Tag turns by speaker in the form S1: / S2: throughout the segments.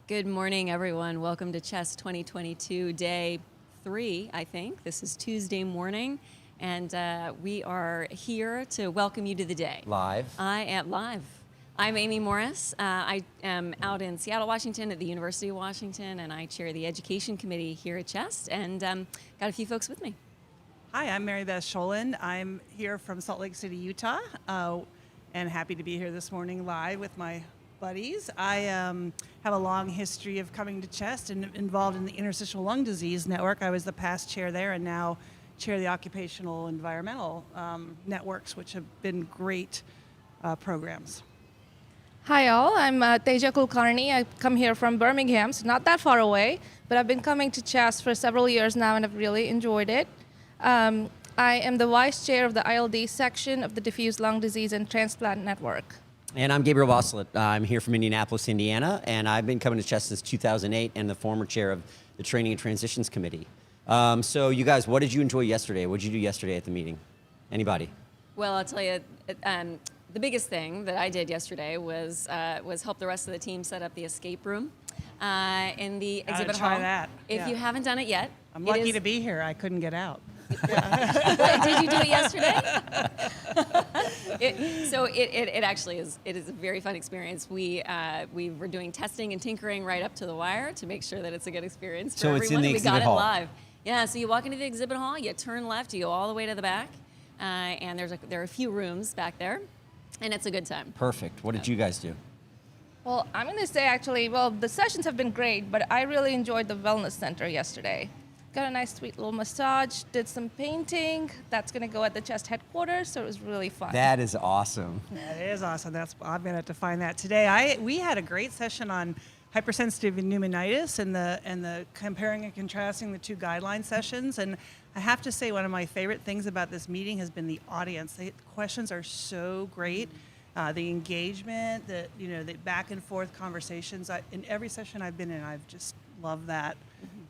S1: Good morning, everyone. Welcome to CHEST 2022, day 3, I think. This is Tuesday morning, and we are here to welcome you to the day.
S2: Live.
S1: I am live. I'm Amy Morris. I am out in Seattle, Washington at the University of Washington, and I chair the Education Committee here at CHEST, and got a few folks with me.
S3: Hi, I'm Mary Beth Scholin. I'm here from Salt Lake City, Utah, and happy to be here this morning live with my buddies. I have a long history of coming to CHEST and involved in the Interstitial Lung Disease Network. I was the past chair there and now chair the Occupational Environmental Networks, which have been great programs.
S4: Hi all, I'm Teja Kulkarni. I come here from Birmingham, so not that far away, but I've been coming to CHEST for several years now and I've really enjoyed it. I am the vice chair of the ILD section of the Diffuse Lung Disease and Transplant Network.
S2: And I'm Gabriel Bosslet. I'm here from Indianapolis, Indiana, and I've been coming to CHEST since 2008 and the former chair of the Training and Transitions Committee. So you guys, what did you enjoy yesterday? What did you do yesterday at the meeting? Anybody?
S1: Well, I'll tell you, the biggest thing that I did yesterday was help the rest of the team set up the escape room in the exhibit hall.
S3: Try that.
S1: If you haven't done it yet.
S3: I'm lucky to be here. I couldn't get out.
S1: Did you do it yesterday? It actually is. It is a very fun experience. We were doing testing and tinkering right up to the wire to make sure that it's a good experience for
S2: So
S1: everyone.
S2: it's in the
S1: we
S2: exhibit
S1: got
S2: hall.
S1: it live. Yeah. So you walk into the exhibit hall, you turn left, you go all the way to the back, and there are a few rooms back there, and it's a good time.
S2: Perfect. What did you guys do?
S4: Well, I'm going to say actually, the sessions have been great, but I really enjoyed the Wellness Center yesterday. Got a nice sweet little massage, did some painting. That's going to go at the CHEST headquarters, so it was really fun.
S2: That is awesome.
S3: That is awesome. I'm going to have to find that today. We had a great session on hypersensitive pneumonitis and the comparing and contrasting the two guideline sessions. And I have to say, one of my favorite things about this meeting has been the audience. The questions are so great. The engagement, the back and forth conversations. In every session I've been in, I've just loved that.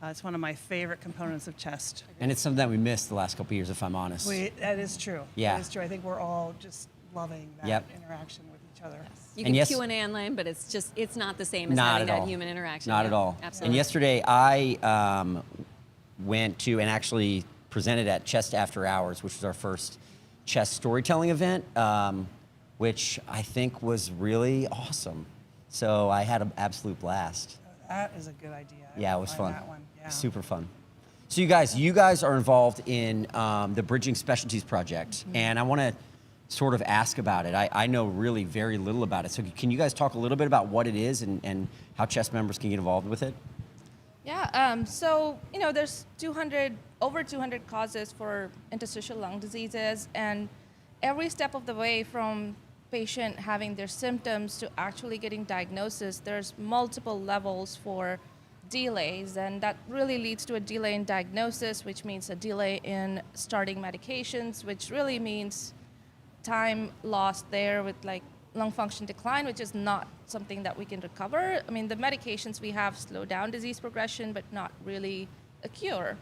S3: It's one of my favorite components of CHEST.
S2: And it's something that we missed the last couple of years, if I'm honest.
S3: That is true.
S2: Yeah.
S3: That is true. I think we're all just loving that interaction with each other.
S1: You can Q&A online, but it's not the same as having that human interaction.
S2: Not at all.
S1: Absolutely.
S2: And yesterday I went to and actually presented at CHEST After Hours, which was our first CHEST storytelling event, which I think was really awesome. So I had an absolute blast.
S3: That is a good idea.
S2: Yeah, it was fun.
S3: That one. Yeah.
S2: Super fun. So you guys are involved in the Bridging Specialties Project, and I want to sort of ask about it. I know really very little about it. So can you guys talk a little bit about what it is and how CHEST members can get involved with it?
S4: Yeah, so there's over 200 causes for interstitial lung diseases, and every step of the way from patient having their symptoms to actually getting diagnosis, there's multiple levels for delays, and that really leads to a delay in diagnosis, which means a delay in starting medications, which really means time lost there with like lung function decline, which is not something that we can recover. I mean, the medications we have slow down disease progression, but not really a cure.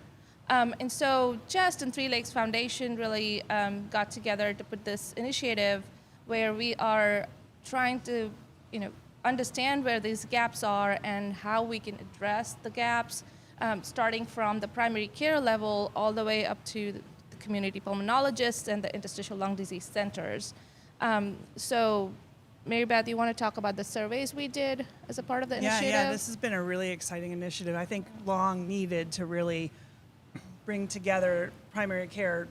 S4: And so CHEST and Three Lakes Foundation really got together to put this initiative where we are trying to, understand where these gaps are and how we can address the gaps, starting from the primary care level all the way up to the community pulmonologists and the interstitial lung disease centers. So, Mary Beth, you want to talk about the surveys we did as a part of the initiative?
S3: Yeah, this has been a really exciting initiative. I think long needed to really bring together primary care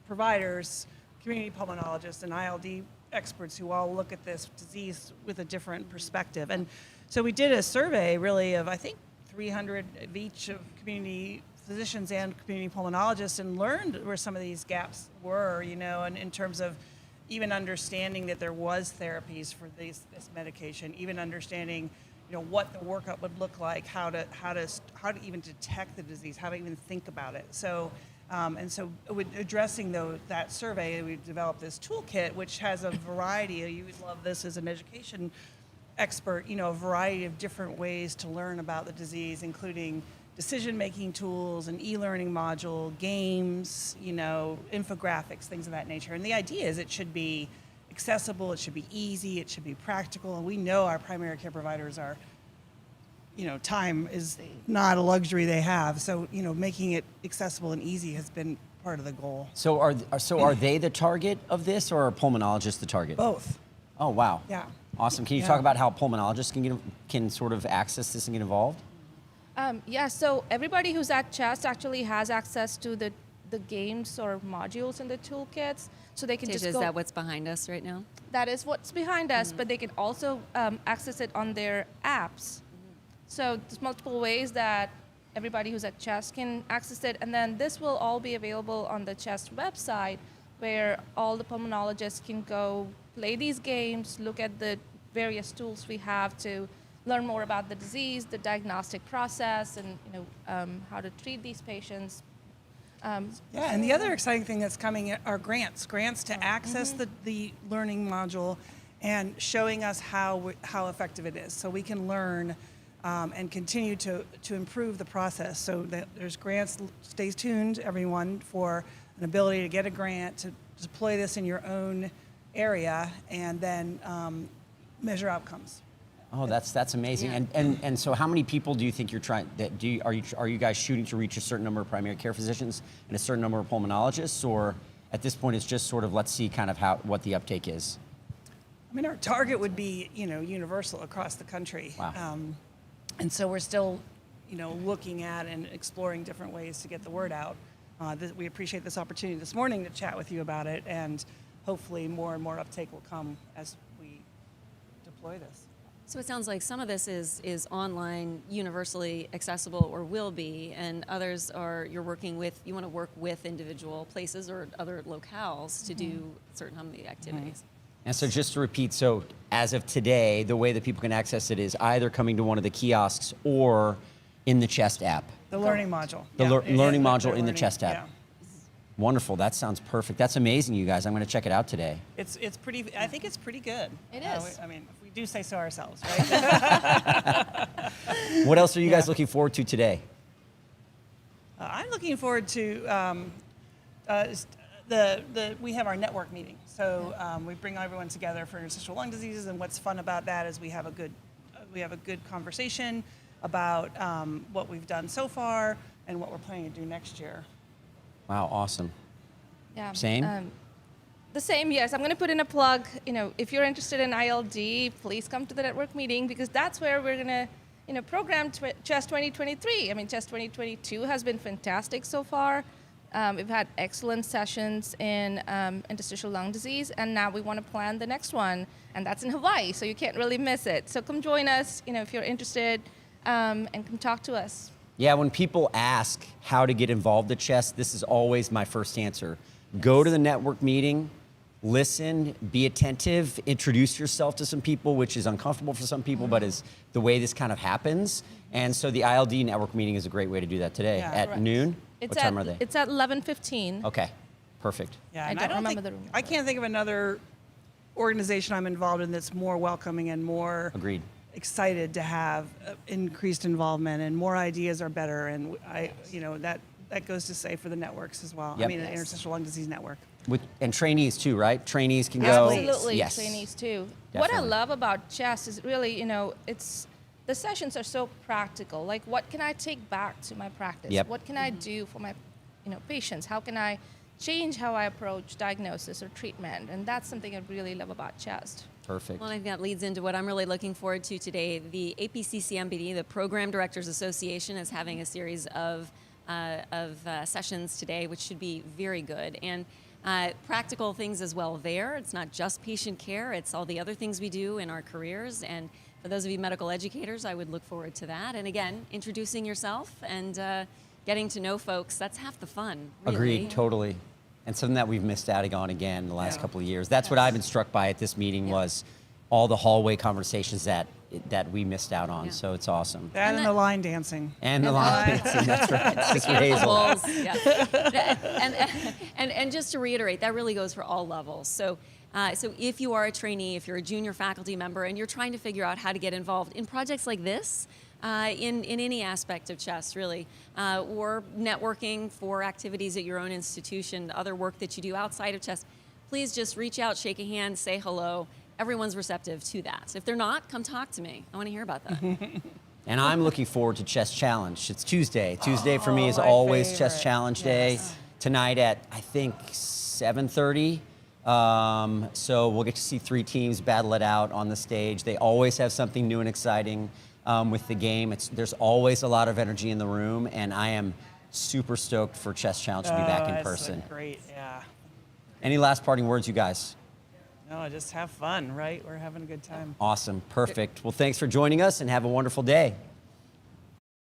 S3: providers, community pulmonologists, and ILD experts who all look at this disease with a different perspective. And so we did a survey really of, I think, 300 of each of community physicians and community pulmonologists, and learned where some of these gaps were, and in terms of even understanding that there was therapies for this medication, even understanding what the workup would look like, how to even detect the disease, how to even think about it. So with addressing that survey, we developed this toolkit, which has a variety. You would love this as an education expert. A variety of different ways to learn about the disease, including decision-making tools, an e-learning module, games, infographics, things of that nature. And the idea is it should be accessible, it should be easy, it should be practical. And we know our primary care providers are time is not a luxury they have. So, making it accessible and easy has been part of the goal.
S2: So are they the target of this, or are pulmonologists the target?
S3: Both.
S2: Oh, wow.
S3: Yeah.
S2: Awesome. Can you
S3: Yeah.
S2: talk about how pulmonologists can sort of access this and get involved?
S4: So everybody who's at CHEST actually has access to the games or modules in the toolkits, so they can
S1: Tasia,
S4: just
S1: is
S4: go.
S1: that what's behind us right now?
S4: That is what's behind us, but they can also access it on their apps. So there's multiple ways that everybody who's at CHEST can access it, and then this will all be available on the CHEST website, where all the pulmonologists can go play these games, look at the various tools we have to learn more about the disease, the diagnostic process, and how to treat these patients.
S3: Yeah, and the other exciting thing that's coming are grants to access the learning module and showing us how effective it is, so we can learn and continue to improve the process. So that there's grants. Stay tuned, everyone, for an ability to get a grant to deploy this in your own area and then measure outcomes.
S2: Oh, that's amazing.
S1: Yeah.
S2: And so how many people do you think you're trying are you guys shooting to reach a certain number of primary care physicians and a certain number of pulmonologists, or at this point it's just sort of let's see kind of what the uptake is?
S3: I mean, our target would be, universal across the country.
S2: Wow.
S3: And so we're still, looking at and exploring different ways to get the word out. We appreciate this opportunity this morning to chat with you about it, and hopefully more and more uptake will come as we deploy this.
S1: So it sounds like some of this is online, universally accessible, or will be, and others are you want to work with individual places or other locales to do certain activities.
S2: And so just to repeat, so as of today, the way that people can access it is either coming to one of the kiosks or in the CHEST app.
S3: The learning module.
S2: The learning module in the
S3: learning,
S2: CHEST app.
S3: Yeah.
S2: Wonderful. That sounds perfect. That's amazing, you guys. I'm going to check it out today.
S3: It's pretty. I think it's pretty good.
S4: It is.
S3: I mean, if we do say so ourselves, right?
S2: What else are you guys looking forward to today?
S3: I'm looking forward to we have our network meeting. So we bring everyone together for interstitial lung diseases, and what's fun about that is we have a good conversation about what we've done so far and what we're planning to do next year.
S2: Wow, awesome.
S4: Yeah.
S2: Same?
S4: The same, yes. I'm going to put in a plug. If you're interested in ILD, please come to the network meeting, because that's where we're going to, program CHEST 2023. I mean, CHEST 2022 has been fantastic so far. We've had excellent sessions in interstitial lung disease, and now we want to plan the next one, and that's in Hawaii, so you can't really miss it. So come join us, if you're interested, and come talk to us.
S2: Yeah, when people ask how to get involved at CHEST, this is always my first answer. Go to the network meeting, listen, be attentive, introduce yourself to some people, which is uncomfortable for some people, but is the way this kind of happens. And so the ILD network meeting is a great way to do that today.
S3: Yeah.
S2: At
S4: Correct.
S2: noon? What time are they?
S4: It's at 11:15.
S2: Okay, perfect.
S3: Yeah,
S4: I
S3: and
S4: don't remember
S3: think,
S4: the room
S3: I can't think of another organization I'm involved in that's more welcoming and more
S2: Agreed.
S3: excited to have increased involvement, and more ideas are better. And that goes to say for the networks as well.
S2: Yep.
S3: I mean, the Interstitial Lung Disease Network.
S2: And trainees too, right? Trainees can go.
S4: Absolutely,
S2: Yes.
S4: trainees too. What I
S2: Definitely.
S4: love about CHEST is really, the sessions are so practical. Like, what can I take back to my practice?
S2: Yep.
S4: What can I do for my, patients? How can I change how I approach diagnosis or treatment? And that's something I really love about CHEST.
S2: Perfect.
S1: Well, I think that leads into what I'm really looking forward to today. The APCCMBD, the Program Directors Association, is having a series of sessions today, which should be very good. And practical things as well there. It's not just patient care, it's all the other things we do in our careers. And for those of you medical educators, I would look forward to that. And again, introducing yourself and getting to know folks, that's half the fun, really.
S2: Agreed, totally. And something that we've missed out on again the last
S3: Yeah.
S2: couple of years. That's what I've been struck by at this meeting was all the hallway conversations that we missed out on.
S1: Yeah.
S2: So it's awesome.
S3: That and
S1: that-
S3: the line dancing.
S2: And the line, that's right. That's for Hazel.
S1: Levels, yeah. and just to reiterate, that really goes for all levels. So if you are a trainee, if you're a junior faculty member, and you're trying to figure out how to get involved in projects like this, in any aspect of CHEST, really, or networking for activities at your own institution, other work that you do outside of CHEST, please just reach out, shake a hand, say hello. Everyone's receptive to that. If they're not, come talk to me. I want to hear about that.
S2: And I'm looking forward to Chess Challenge. It's Tuesday. Tuesday for me is
S3: my
S2: always Chess
S3: favorite.
S2: Challenge Day.
S3: Yes.
S2: Tonight at, I think, 7:30. So we'll get to see 3 teams battle it out on the stage. They always have something new and exciting with the game. There's always a lot of energy in the room, and I am super stoked for Chess Challenge to be back in
S3: that's
S2: person.
S3: Great, yeah.
S2: Any last parting words, you guys?
S3: No, just have fun, right? We're having a good time.
S2: Awesome, perfect. Well, thanks for joining us, and have a wonderful day.